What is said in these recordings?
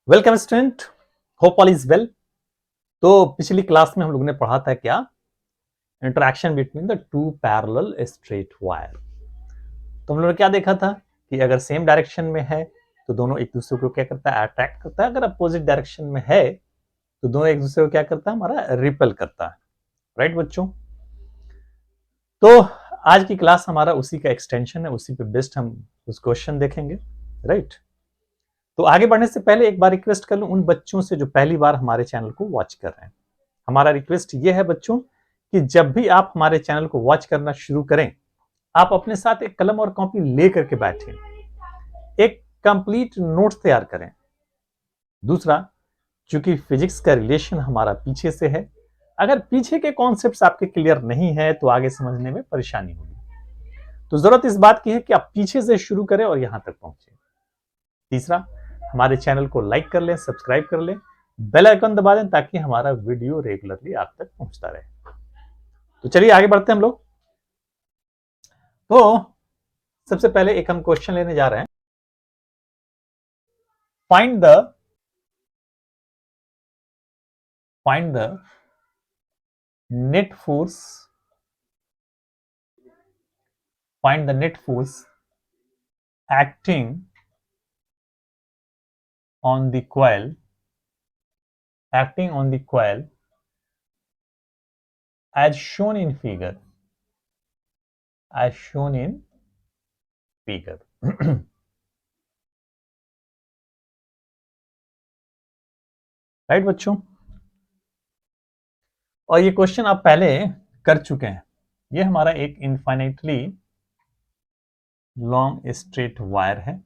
Welcome student, hope all is well. तो पिछली class में हम लोगों ने पढ़ा था क्या? Interaction between the two parallel straight wire. तो हम लोगों ने क्या देखा था कि अगर सेम डायरेक्शन में है तो दोनों एक दूसरे को क्या करता है, अट्रैक्ट करता है। अगर अपोजिट डायरेक्शन में है तो दोनों एक दूसरे को क्या करता है, हमारा रिपेल करता है। राइट बच्चों? तो आज की क्लास हमारा उसी का एक्सटेंशन है, उसी पे बेस्ड हम उस क्वेश्चन देखेंगे। राइट? तो आगे बढ़ने से पहले एक बार रिक्वेस्ट कर लूं उन बच्चों से जो पहली बार हमारे चैनल को वॉच कर रहे हैं। हमारा रिक्वेस्ट ये है बच्चों कि जब भी आप हमारे चैनल को वॉच करना शुरू करें, आप अपने साथ एक कलम और कॉपी लेकर के बैठें, एक कंप्लीट नोट्स तैयार करें। दूसरा, चूंकि फिजिक्स का रिलेशन हमारा पीछे से है, अगर पीछे के कॉन्सेप्ट्स आपके क्लियर नहीं है तो आगे समझने में परेशानी होगी। तो जरूरत इस बात की है कि आप पीछे से शुरू करें और यहां तक पहुंचे। तीसरा, हमारे चैनल को लाइक कर लें, सब्सक्राइब कर लें, बेल आइकन दबा दें ताकि हमारा वीडियो रेगुलरली आप तक पहुंचता रहे। तो चलिए आगे बढ़ते हैं हम लोग। तो सबसे पहले एक हम क्वेश्चन लेने जा रहे हैं। Find the net force, find the net force acting on the coil, acting on the coil as shown in figure, as shown in figure। Right बच्चों? और ये क्वेश्चन आप पहले कर चुके हैं। ये हमारा एक इनफाइनाइटली लॉन्ग स्ट्रेट वायर है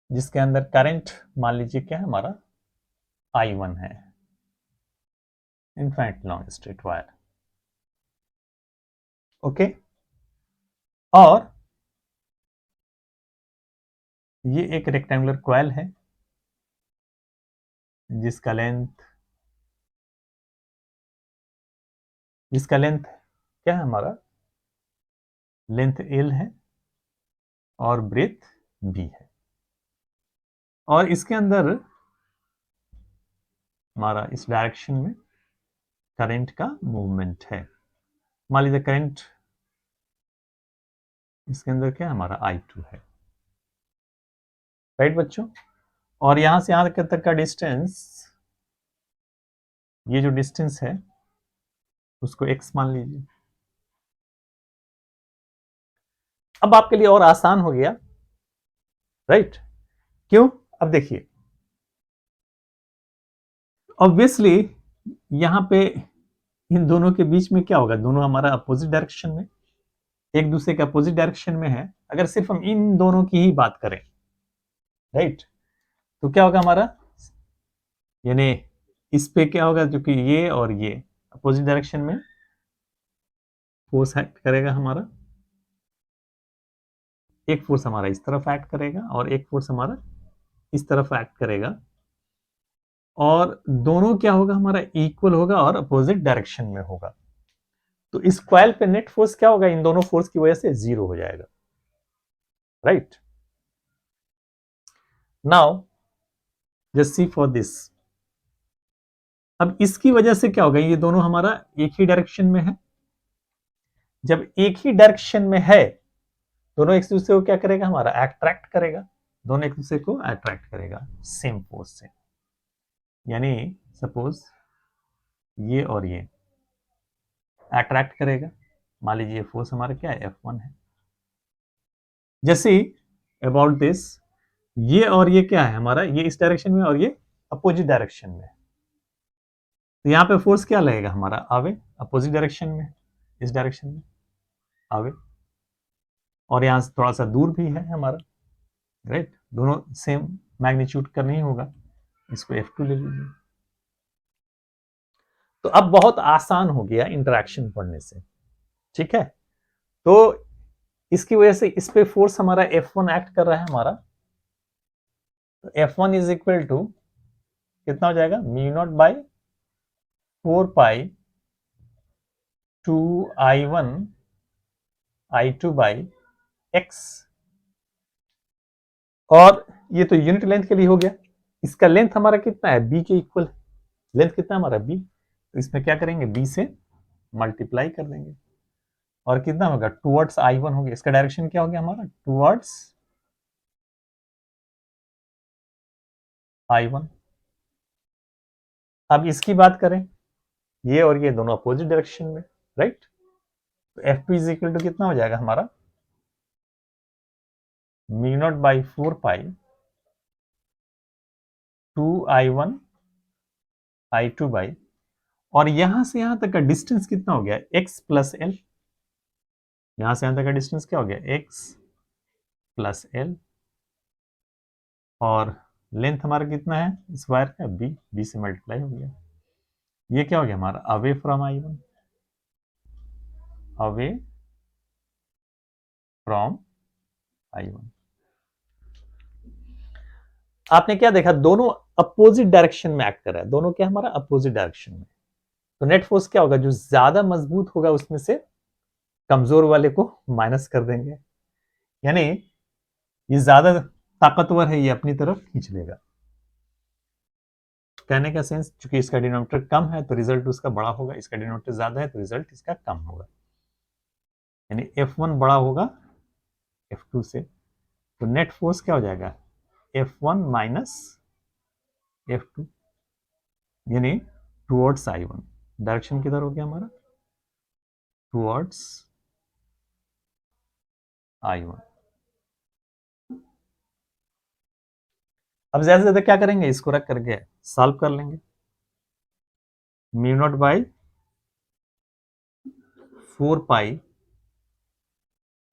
जिसके अंदर करंट मान लीजिए क्या है, हमारा I1 है। Infinite long straight wire. Okay. और ये एक रेक्टेंगुलर कॉइल है जिसका लेंथ क्या है, हमारा लेंथ L है और ब्रेथ B है। और इसके अंदर हमारा इस डायरेक्शन में करंट का मूवमेंट है। मान लीजिए करंट इसके अंदर क्या है, हमारा I2 है। राइट बच्चों? और यहां से यहां तक का डिस्टेंस, ये जो डिस्टेंस है उसको x मान लीजिए। अब आपके लिए और आसान हो गया। राइट? क्यों? अब देखिए, ऑब्वियसली यहां पे इन दोनों के बीच में क्या होगा, दोनों हमारा अपोजिट डायरेक्शन में, एक दूसरे के अपोजिट डायरेक्शन में है। अगर सिर्फ हम इन दोनों की ही बात करें, राइट, तो क्या होगा हमारा, यानी इस पे क्या होगा, जो कि ये और ये अपोजिट डायरेक्शन में फोर्स एक्ट करेगा हमारा। एक फोर्स हमारा इस तरफ एक्ट करेगा और एक फोर्स हमारा इस तरफ एक्ट करेगा। और दोनों क्या होगा, हमारा इक्वल होगा और अपोजिट डायरेक्शन में होगा। तो इस कॉइल पे नेट फोर्स क्या होगा, इन दोनों फोर्स की वजह से 0 हो जाएगा। Right? Now just see for this. अब इसकी वजह से क्या होगा, ये दोनों हमारा एक ही डायरेक्शन में है। जब एक ही डायरेक्शन में है, दोनों एक दूसरे को क्या करेगा, हमारा अट्रैक्ट करेगा। दोनों एक दूसरे को अट्रैक्ट करेगा सेम फोर्स से। यानी सपोज ये और ये अट्रैक्ट करेगा। मान लीजिए फोर्स हमारा क्या है, F1 है। जैसे अबाउट दिस, ये और ये क्या है हमारा, ये इस डायरेक्शन में और ये अपोजिट डायरेक्शन में। तो यहाँ पे फोर्स क्या लगेगा हमारा, आवे, अपोजिट डायरेक्शन में, इस डायरेक्शन में आवे। और यहाँ से थोड़ा सा दूर भी है हमारा। राइट? दोनों सेम मैग्नीट्यूड का नहीं होगा। इसको F2 ले लीजिए। तो अब बहुत आसान हो गया इंटरेक्शन पढ़ने से। ठीक है? तो इसकी वजह से इस पे फोर्स हमारा F1 एक्ट कर रहा है हमारा। तो F1 इज इक्वल टू कितना हो जाएगा, mu naught by 4 pi 2I1 I2 by x। और ये तो यूनिट लेंथ के लिए हो गया। इसका लेंथ हमारा कितना है, बी के इक्वल। लेंथ कितना है हमारा, बी। तो इसमें क्या करेंगे, बी से मल्टीप्लाई कर देंगे और कितना होगा, टुवर्ड्स I1 हो गया। इसका डायरेक्शन क्या हो गया हमारा, टुवर्ड्स I1। अब इसकी बात करें, ये और ये दोनों अपोजिट डायरेक्शन में, राइट। तो F2 इज इक्वल टू कितना हो जाएगा हमारा, μ0/4 2I1 I2 बाई, और यहां से यहां तक का डिस्टेंस कितना हो गया, x प्लस एल। यहां से यहां तक का डिस्टेंस क्या हो गया, x प्लस एल, और लेंथ हमारा कितना है इस वायर का, बी। बी से मल्टीप्लाई हो गया। ये क्या हो गया हमारा, away from I1, away from I1। आपने क्या देखा, दोनों अपोजिट डायरेक्शन में एक्ट कर रहा है, दोनों क्या हमारा अपोजिट डायरेक्शन में। तो नेट फोर्स क्या होगा, जो ज्यादा मजबूत होगा उसमें से कमजोर वाले को माइनस कर देंगे, यानी ये ज्यादा ताकतवर है, ये अपनी तरफ खींच लेगा। कहने का सेंस, चूंकि इसका डिनोमिनेटर कम है तो रिजल्ट उसका बड़ा होगा, इसका डिनोमिनेटर ज्यादा है तो रिजल्ट इसका कम होगा, यानी F1 बड़ा होगा F2 से। तो नेट फोर्स क्या हो जाएगा, F1 माइनस F2, यानी टुवर्ड्स I1। डायरेक्शन किधर हो गया हमारा, टुवर्ड्स I1। अब ज्यादा से ज्यादा क्या करेंगे, इसको रख करके सॉल्व कर लेंगे। μ0/4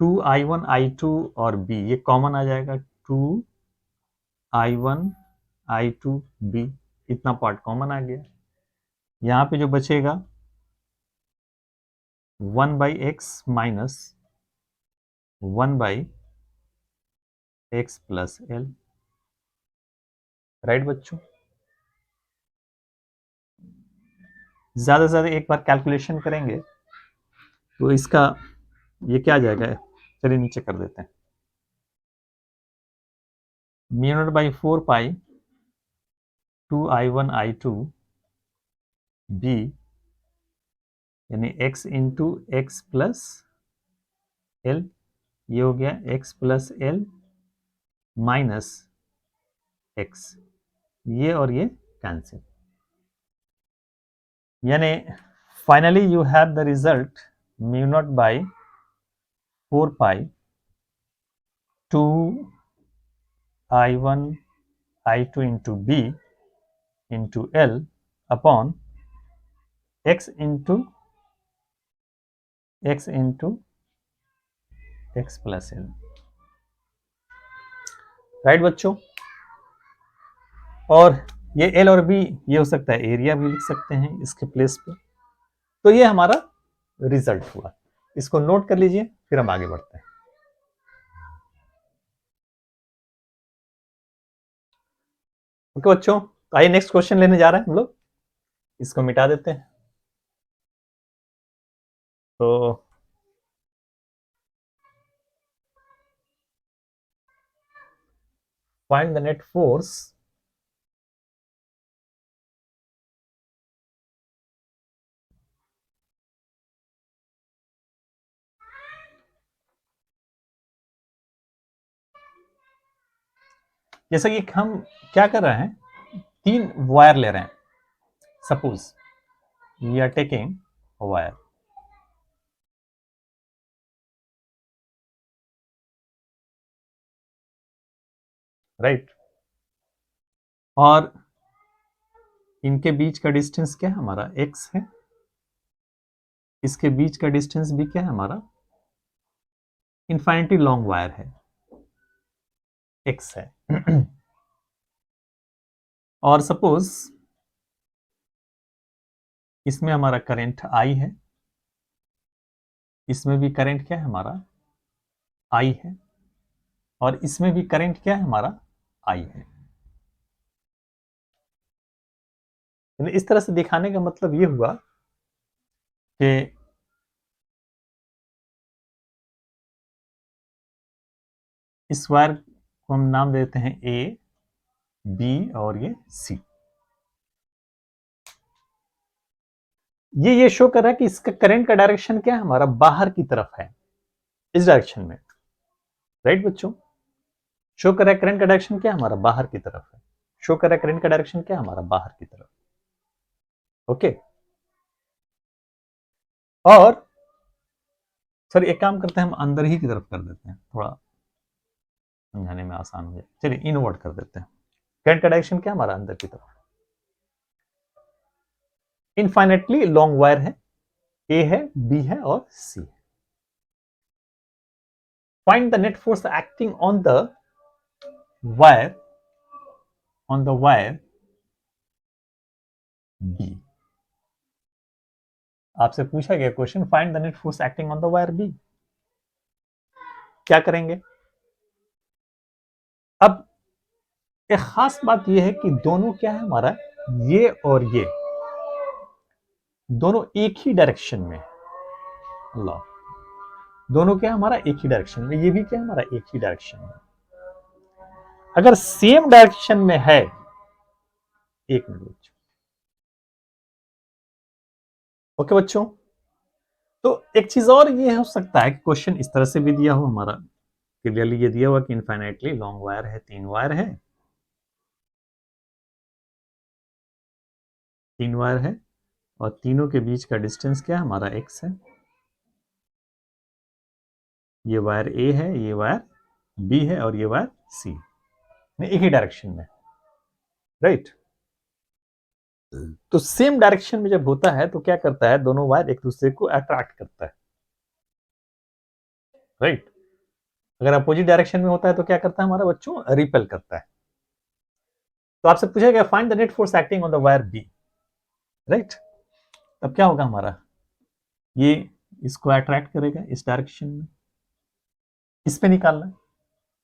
2I1 I2 और B, ये कॉमन आ जाएगा, 2I1 I2 B, इतना पार्ट कॉमन आ गया। यहां पे जो बचेगा 1/x minus 1/x plus L, right बच्चों। ज्यादा से ज्यादा एक बार कैलकुलेशन करेंगे तो इसका ये क्या आ जाएगा, चलिए नीचे कर देते हैं। μ0/4 2I1 I2 B, यानी x into X plus L, ये हो गया x plus L minus X, ये और ये कैंसिल, यानी finally you have the result μ0/4 2I1 I2 into B into L upon x into X plus L, right बच्चों। और ये एल और बी, ये हो सकता है एरिया भी लिख सकते हैं इसके प्लेस पे। तो ये हमारा रिजल्ट हुआ, इसको नोट कर लीजिए, फिर हम आगे बढ़ते हैं। ओके बच्चों, तो आइए नेक्स्ट क्वेश्चन लेने जा रहे हैं हम लोग, इसको मिटा देते हैं। तो फाइंड द नेट फोर्स जैसा कि हम क्या कर रहे हैं, 3 वायर ले रहे हैं। Suppose we are taking wire, right, और इनके बीच का डिस्टेंस क्या है हमारा, x है। इसके बीच का डिस्टेंस भी क्या है हमारा, इन्फाइनिटी लॉन्ग वायर है, x है। और सपोज इसमें हमारा करंट I है, इसमें भी करंट क्या है हमारा I है, और इसमें भी करंट क्या है हमारा I है। इस तरह से दिखाने का मतलब ये हुआ कि इस वायर को हम नाम देते हैं ए, बी और ये सी। ये शो कर रहा है कि इसका करंट का डायरेक्शन क्या है, हमारा बाहर की तरफ है, इस डायरेक्शन में। राइट बच्चों, शो कर रहा है करंट का डायरेक्शन क्या है, हमारा बाहर की तरफ है। शो कर रहा है करंट का डायरेक्शन क्या है, हमारा बाहर की तरफ। ओके, और सर एक काम करते हैं, हम अंदर ही की तरफ कर देते हैं, थोड़ा समझाने में आसान हो जाए। चलिए इनवर्ट कर देते हैं। करंट का डायरेक्शन क्या है, हमारा अंदर की तरफ। इनफाइनेटली लॉन्ग वायर है, ए है, बी है और सी है। Find the net force acting on the wire, B. आपसे पूछा गया question, find the net force acting on the wire B. क्या करेंगे? अब एक खास बात यह है कि दोनों क्या है हमारा, ये और ये दोनों एक ही डायरेक्शन में। अल्लाह, दोनों क्या है हमारा एक ही डायरेक्शन में, ये भी क्या है हमारा एक ही डायरेक्शन में। अगर सेम डायरेक्शन में है, एक मिनट बच्चों, ओके बच्चों, तो एक चीज और ये हो सकता है कि क्वेश्चन इस तरह से भी दिया हो हमारा, क्लियरली ये दिया हुआ कि इनफाइनाइटली लॉन्ग वायर है, 3 वायर है, 3 वायर है और तीनों के बीच का डिस्टेंस क्या है हमारा x है। ये वायर A है, ये वायर B है और ये वायर C, एक ही डायरेक्शन में। राइट, तो सेम डायरेक्शन में जब होता है तो क्या करता है, दोनों वायर एक दूसरे को अट्रैक्ट करता है। राइट, अगर अपोजिट डायरेक्शन में होता है तो क्या करता है हमारा बच्चों, रिपेल करता है। तो आपसे पूछा गया find the net force acting on the wire B. Right, तब क्या होगा हमारा, ये इसको अट्रैक्ट करेगा इस डायरेक्शन में, इस पे निकालना है।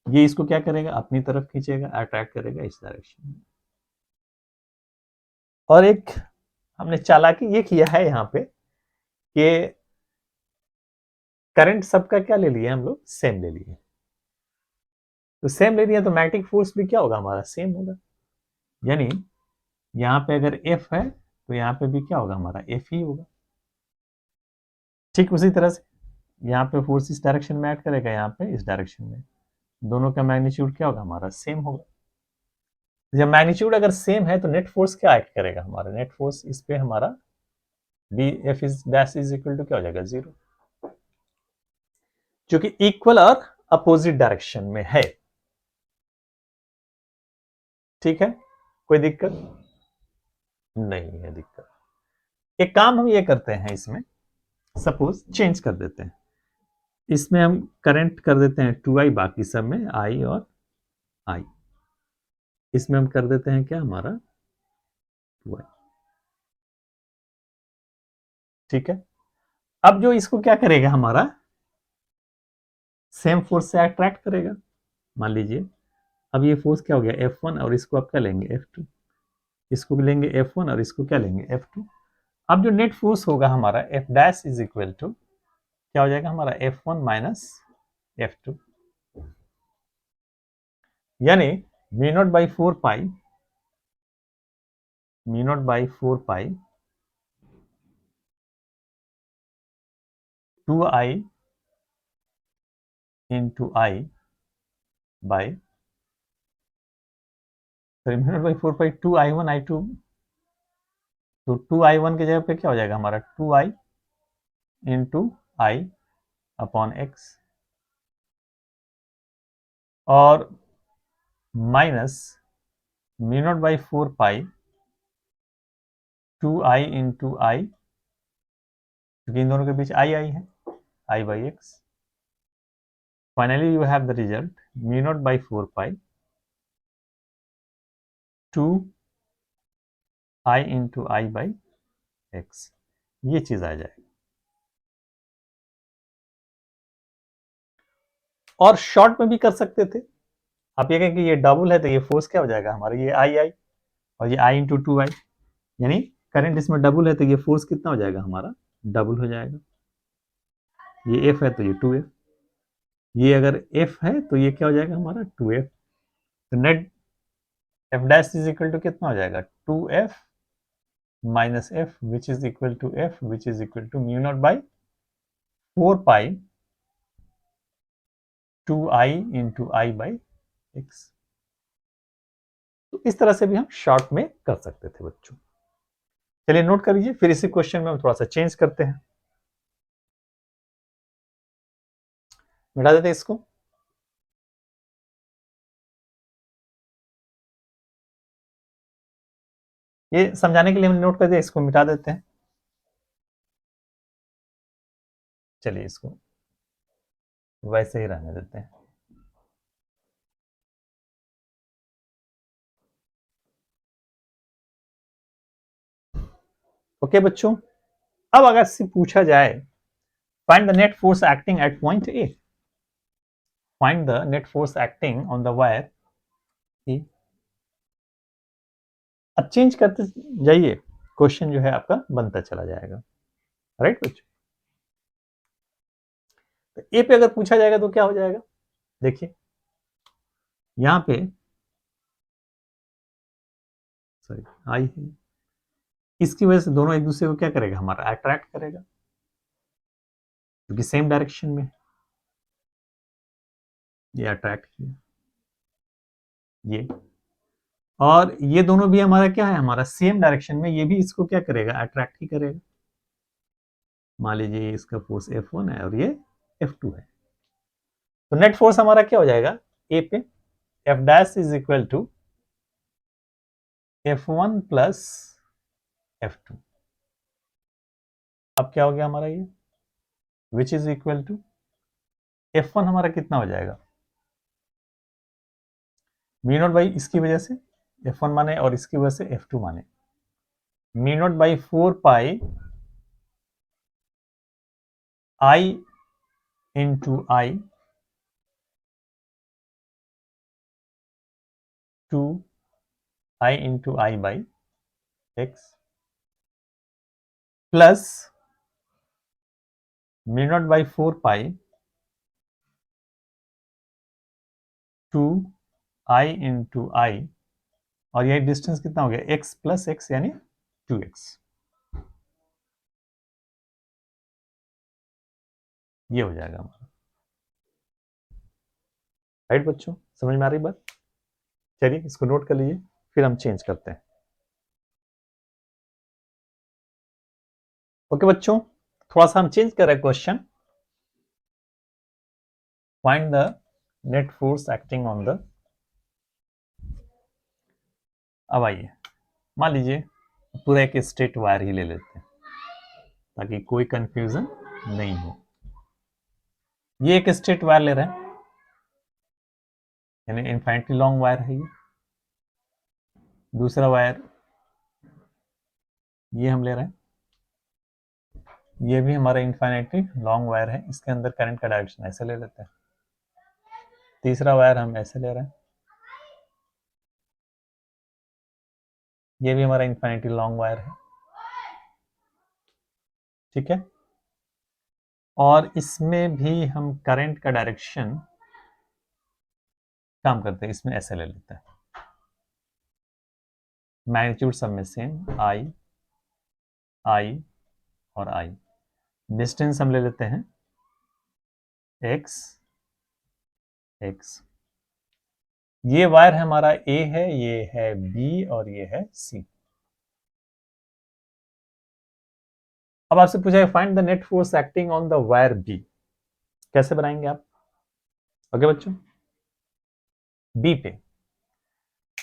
ये इसको क्या करेगा, अपनी तरफ खींचेगा, अट्रैक्ट करेगा इस डायरेक्शन में। और एक हमने चालाकी ये किया है यहाँ पे कि करंट सबका क्या ले लिया हम लोग, सेम ले लिए। तो सेम ले लिया तो मैग्नेटिक फोर्स भी क्या होगा हमारा, सेम होगा। यानी यहाँ पे अगर F है तो यहाँ पे भी क्या होगा हमारा, F ही होगा। ठीक उसी तरह से यहाँ पे फोर्स इस डायरेक्शन में ऐड करेगा, यहाँ पे इस डायरेक्शन में, दोनों का मैग्नीट्यूड क्या होगा हमारा, सेम होगा। जब मैग्नीट्यूड अगर सेम है तो नेट फोर्स क्या एक्ट करेगा हमारा, नेट फोर्स इस पे हमारा B F is dash is equal to क्या हो जाएगा, 0, जो कि इक्वल और अपोजिट डायरेक्शन में है। ठीक है, कोई दिक्कत नहीं है। दिक्कत, एक काम हम ये करते हैं, इसमें सपोज चेंज कर देते हैं, इसमें हम करंट कर देते हैं 2i, बाकी सब में i और i, इसमें हम कर देते हैं क्या हमारा 2i। ठीक है, अब जो इसको क्या करेगा हमारा, सेम फोर्स से अट्रैक्ट करेगा। मान लीजिए अब ये फोर्स क्या हो गया F1 और इसको आप क्या लेंगे F2, इसको भी लेंगे F1 और इसको क्या लेंगे F2। अब जो नेट फोर्स होगा हमारा F dash is equal to क्या हो जाएगा हमारा F1 माइनस F2, यानी v not by 4 pi, v not by 4 pi 2i into I by, sorry v not by 4 pi 2i1 i2, तो 2i1 की जगह पे क्या हो जाएगा हमारा 2i into I upon X, और minus v not by 4 pi 2i into I, क्योंकि इन दोनों के बीच आई आई है, I by X. Finally you have the result v not by 4 pi 2i into I by X, ये चीज आ जाएगी। और शॉर्ट में भी कर सकते थे, आप ये कहें कि ये डबल है तो ये फोर्स क्या हो जाएगा हमारा, ये आई आई और ये आई इंटू 2i, यानी करंट इसमें डबल है तो ये फोर्स कितना हो जाएगा हमारा, डबल हो जाएगा। ये F है तो ये 2F, ये अगर F है तो ये क्या हो जाएगा हमारा 2F, तो net F dash is equal to कितना हो जाएगा 2f minus F which is equal to F which is equal to mu not by 4 pi 2i into I by X. तो इस तरह से भी हम शॉर्ट में कर सकते थे बच्चों। चलिए नोट कर लीजिए, फिर इसी क्वेश्चन में हम थोड़ा सा चेंज करते हैं, मिटा देते हैं इसको। ये समझाने के लिए हम नोट कर दिया, इसको मिटा देते हैं। चलिए इसको वैसे ही रहने देते हैं। ओके बच्चों, अब अगर से पूछा जाए find the net force acting at point A, find the net force acting on the wire A. अब चेंज करते जाइए, क्वेश्चन जो है आपका बनता चला जाएगा। राइट बच्चों, तो ए पे अगर पूछा जाएगा तो क्या हो जाएगा, देखिए यहां पे सॉरी आई है, इसकी वजह से दोनों एक दूसरे को क्या करेगा, हमारा अट्रैक्ट करेगा, क्योंकि सेम डायरेक्शन में ये अट्रैक्ट किया ये, और ये दोनों भी हमारा क्या है, हमारा सेम डायरेक्शन में, ये भी इसको क्या करेगा, अट्रैक्ट ही करेगा। मान लीजिए इसका फोर्स F1 है और ये F2 है, तो नेट फोर्स हमारा क्या हो जाएगा ए पे, F dash is equal to F1 plus F2। अब क्या हो गया हमारा ये, विच इज इक्वल टू F1 हमारा कितना हो जाएगा, मी नॉट बाई इसकी वजह से F1 माने और इसकी वजह से F2 माने, mu nought by 4 pi I into I 2 I into I by X plus mu nought by 4 pi 2 I into I, और यही डिस्टेंस कितना हो गया x प्लस एक्स यानी 2x। ये हो जाएगा हमारा। राइट बच्चों, समझ में आ रही बात। चलिए इसको नोट कर लीजिए, फिर हम चेंज करते हैं। ओके बच्चों, थोड़ा सा हम चेंज कर रहे हैं question. Find the net force acting on the, अब आइए मान लीजिए पूरा एक स्ट्रेट वायर ही ले लेते हैं ताकि कोई कंफ्यूजन नहीं हो। ये एक स्ट्रेट वायर ले रहे हैं, यानी इनफाइनिटली लॉन्ग वायर है ये। दूसरा वायर ये हम ले रहे हैं, ये भी हमारा इनफाइनिटली लॉन्ग वायर है, इसके अंदर करंट का डायरेक्शन ऐसे ले लेते हैं। तीसरा वायर हम ऐसे ले रहे हैं, ये भी हमारा इनफाइनिटली लॉन्ग वायर है, ठीक है। और इसमें भी हम करंट का डायरेक्शन काम करते हैं, इसमें ऐसे ले लेते हैं। मैग्नीट्यूड सब में सेम आई आई और आई, डिस्टेंस हम ले लेते हैं एक्स एक्स। ये वायर हमारा ए है, ये है बी और ये है सी। अब आपसे पूछा है find the net force acting on the wire B, कैसे बनाएंगे आप। ओके बच्चों, बी पे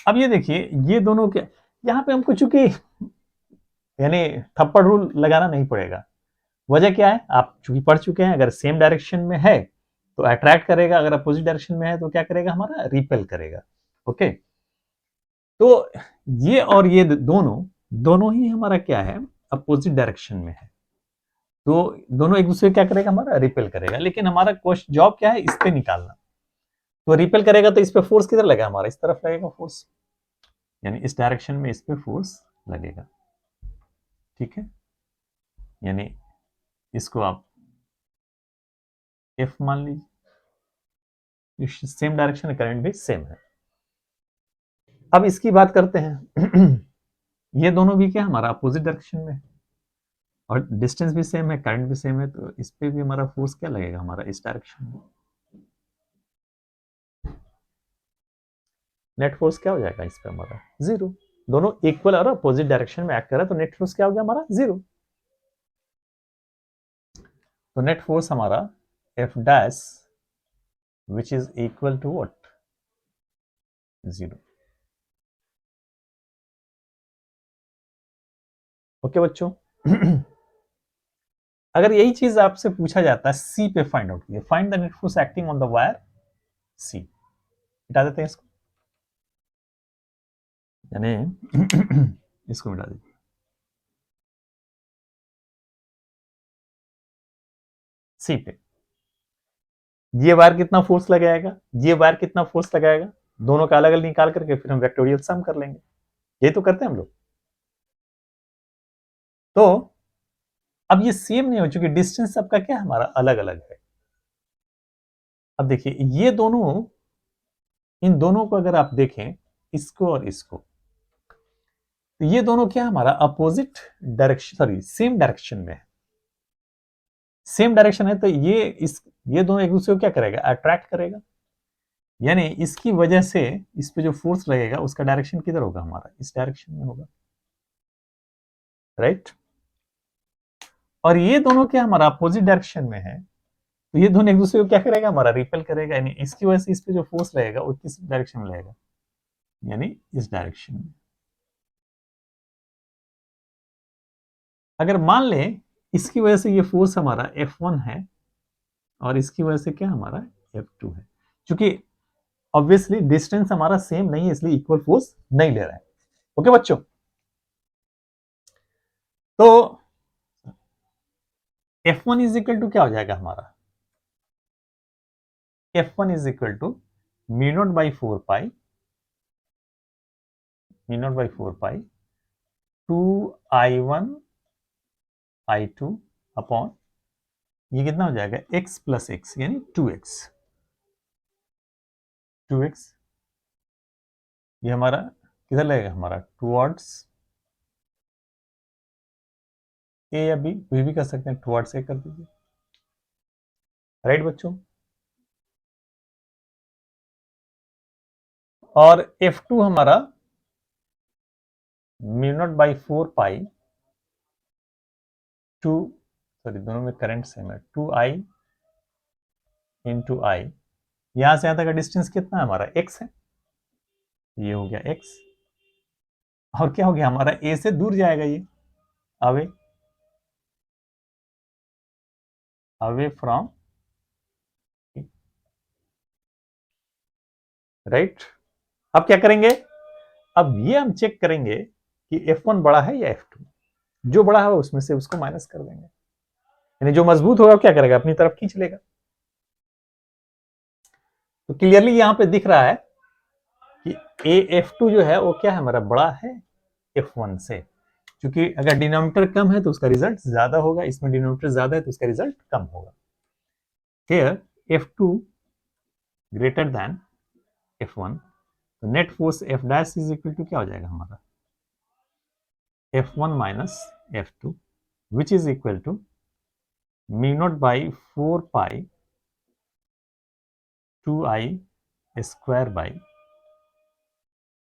अब ये देखिए, ये दोनों के यहां पे हमको चूंकि यानी थप्पड़ रूल लगाना नहीं पड़ेगा। वजह क्या है, आप चूंकि पढ़ चुके हैं, अगर सेम डायरेक्शन में है तो अट्रैक्ट करेगा, अगर अपोजिट डायरेक्शन में है तो क्या करेगा, हमारा रिपेल करेगा। ओके, तो ये और ये दोनों दोनों ही हमारा क्या है, अपोजिट डायरेक्शन में है, तो दोनों एक दूसरे क्या करेगा, हमारा रिपेल करेगा। लेकिन हमारा क्वेश्चन जॉब क्या है, इस पे निकालना। तो रिपेल करेगा तो इस पे फोर्स किधर लगेगा, हमारा इस तरफ लगेगा फोर्स, यानी इस डायरेक्शन में इस पे फोर्स लगेगा, ठीक है। यानी इसको आप एफ मान लीजिए, सेम डायरेक्शन, करंट भी सेम है। अब इसकी बात करते हैं। ये दोनों भी क्या हमारा अपोजिट डायरेक्शन में है और डिस्टेंस भी सेम है, करंट भी सेम है, तो इस पे भी हमारा फोर्स क्या लगेगा हमारा इस डायरेक्शन में। नेट फोर्स क्या हो जाएगा इस पे हमारा जीरो। दोनों इक्वल और अपोजिट डायरेक्शन में एक्ट कर रहा है तो नेट फोर्स क्या हो गया हमारा जीरो। तो नेट फोर्स हमारा F dash which is equal to what zero. Okay बच्चों। अगर यही चीज आपसे पूछा जाता है सी पे फाइंड आउट कीजिए, find the net force acting on the wire C, मिटा देते हैं इसको, यानी इसको मिटा दीजिए। सी पे ये वायर कितना फोर्स लगाएगा, ये वायर कितना फोर्स लगाएगा, दोनों का अलग अलग निकाल करके फिर हम वेक्टोरियल सम कर लेंगे। ये तो करते हैं हम लोग। तो अब ये सेम नहीं हो चुकी, डिस्टेंस सबका क्या हमारा अलग अलग है। अब देखिए ये दोनों, इन दोनों को अगर आप देखें, इसको और इसको, तो ये दोनों क्या हमारा opposite direction, sorry same direction में है। सेम डायरेक्शन है तो ये दोनों एक दूसरे को क्या करेगा, अट्रैक्ट करेगा, यानी इसकी वजह से इस पे जो फोर्स लगेगा उसका डायरेक्शन किधर होगा हमारा, इस डायरेक्शन में होगा, राइट। और ये दोनों क्या हमारा अपोजिट डायरेक्शन में है तो ये दोनों एक दूसरे को क्या करेगा हमारा, रिपेल करेगा, यानी इसकी वजह से इस पे जो फोर्स लगेगा वो किस डायरेक्शन में लगेगा, यानी इस डायरेक्शन में। अगर मान लें इसकी वजह से ये फोर्स हमारा F1 है और इसकी वजह से क्या हमारा F2 है, क्योंकि ऑब्वियसली डिस्टेंस हमारा सेम नहीं है इसलिए इक्वल फोर्स नहीं ले रहा है। ओके बच्चों, तो F1 इज इक्वल टू क्या हो जाएगा हमारा, F1 is equal to mu not by 4 pi, mu not by 4 pi 2I1 I2 upon ये कितना हो जाएगा x प्लस एक्स यानी 2x, 2x ये हमारा किधर लगेगा हमारा टुवर्ड्स ए या बी, कोई भी कर सकते हैं, टुवर्ड्स ए कर दीजिए, राइट बच्चों। और F2 हमारा mu not by 4 pi two, sorry दोनों में करंट सेम है, 2I इंटू आई, यहां से यहां तक का डिस्टेंस कितना है हमारा x है, ये हो गया x, और क्या हो गया हमारा a से दूर जाएगा ये, अवे, अवे फ्रॉम, राइट। अब क्या करेंगे, अब ये हम चेक करेंगे कि F1 बड़ा है या F2, जो बड़ा है उसमें से उसको माइनस कर देंगे, यानी जो मजबूत होगा क्या करेगा अपनी तरफ खींच लेगा। तो क्लियरली यहां पे दिख रहा है कि F2 जो है वो क्या है हमारा बड़ा है F1 से, क्योंकि अगर डिनोमिनेटर कम है तो उसका रिजल्ट ज्यादा होगा, इसमें डिनोमिनेटर ज्यादा है तो उसका रिजल्ट कम होगा। Here F2 greater than F1, तो net force F dash is equal to क्या हो जाएगा हमारा F1 minus F2 which is equal to mu not by 4 pi 2I square by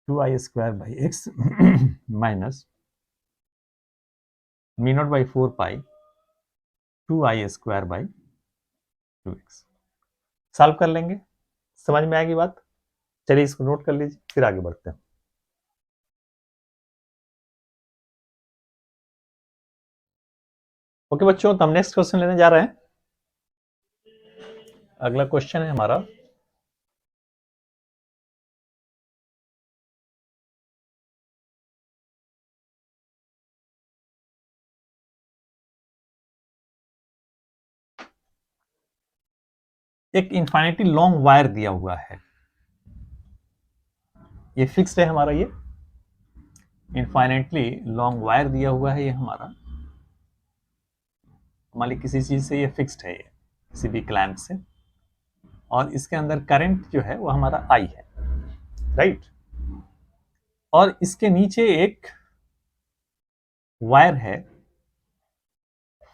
2I square by X minus mu not by 4 pi 2I square by 2x। Solve कर लेंगे, समझ में आएगी बात। चलिए इसको नोट कर लीजिए फिर आगे बढ़ते हैं। ओके बच्चों, तो हम नेक्स्ट क्वेश्चन लेने जा रहे हैं। अगला क्वेश्चन है हमारा एक इनफाइनिटी लॉन्ग वायर दिया हुआ है, ये फिक्स्ड है हमारा, ये इनफाइनेटली लॉन्ग वायर दिया हुआ है, ये हमारा मान ली किसी चीज से ये फिक्स्ड है, ये किसी भी क्लैंप से, और इसके अंदर करंट जो है वो हमारा I है, राइट। और इसके नीचे एक वायर है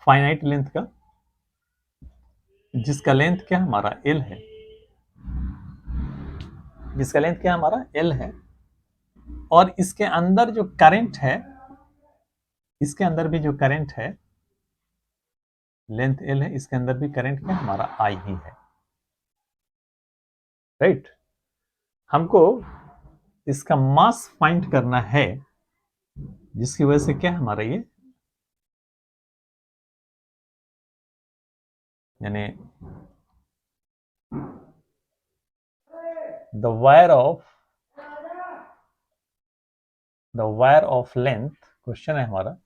फाइनाइट लेंथ का, जिसका लेंथ क्या हमारा L है, जिसका लेंथ क्या हमारा L है। और इसके अंदर जो करंट है, इसके अंदर भी जो करंट है, लेंथ L है, इसके अंदर भी करंट क्या हमारा I ही है, राइट। हमको इसका मास फाइंड करना है, जिसकी वजह से क्या हमारा ये यानी the wire of length, question है हमारा,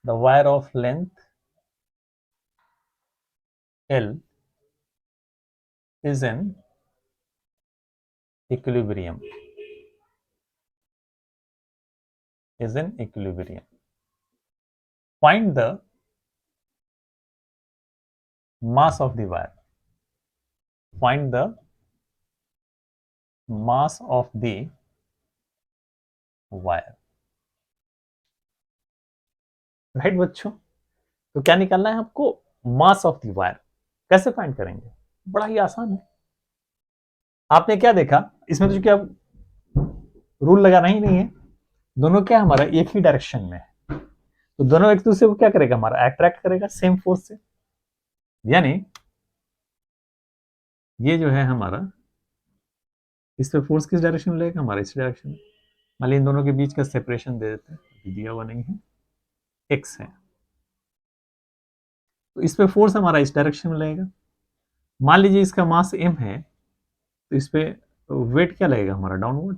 the wire of length L is in equilibrium, find the mass of the wire, find the mass of the wire, right बच्चों। तो क्या निकालना है आपको, मास ऑफ द वायर। कैसे फाइंड करेंगे, बड़ा ही आसान है। आपने क्या देखा इसमें, तो क्या रूल लगाना ही नहीं है, दोनों क्या हमारा एक ही डायरेक्शन में है, तो दोनों एक दूसरे को क्या करेगा हमारा, अट्रैक्ट करेगा सेम फोर्स से। यानी ये जो है हमारा, इस पे फोर्स किस डायरेक्शन में लगेगा हमारा, इस डायरेक्शन में। मान लीजिए इन दोनों के बीच का सेपरेशन दे देते हैं, दिया हुआ नहीं है, x है, तो इस पे फोर्स हमारा इस डायरेक्शन में लगेगा। मान लीजिए इसका मास m है, तो इस पे वेट क्या लगेगा हमारा, downward,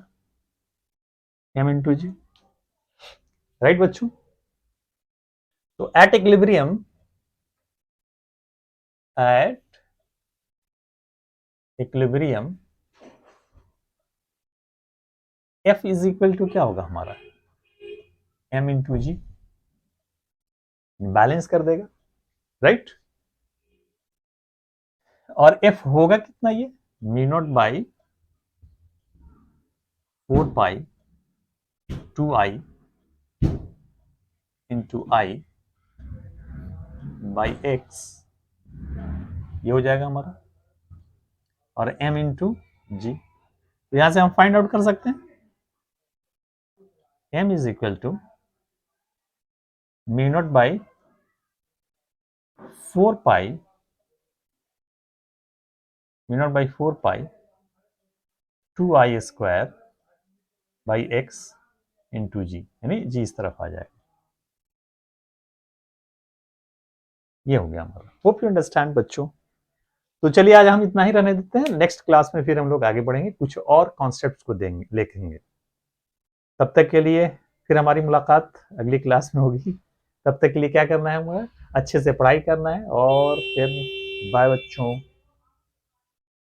m into g, right बच्चों। तो at equilibrium F is equal to क्या होगा हमारा, m इंटू जी, बैलेंस कर देगा, राइट। और F होगा कितना, ये mu naught by 4 pi 2i into I by X, ये हो जाएगा हमारा, और m इंटू जी। तो यहां से हम फाइंड आउट कर सकते हैं, m is equal to mu not by 4 pi, mu not by 4 pi 2i square by X into G, यानी जी इस तरफ आ जाएगा। ये हो गया हमारा। होप यू अंडरस्टैंड बच्चों। तो चलिए आज हम इतना ही रहने देते हैं, नेक्स्ट क्लास में फिर हम लोग आगे बढ़ेंगे, कुछ और कॉन्सेप्ट्स को देंगे लिखेंगे। तब तक के लिए फिर हमारी मुलाकात अगली क्लास में होगी। तब तक के लिए क्या करना है हमारा, अच्छे से पढ़ाई करना है, और फिर बाय बच्चों।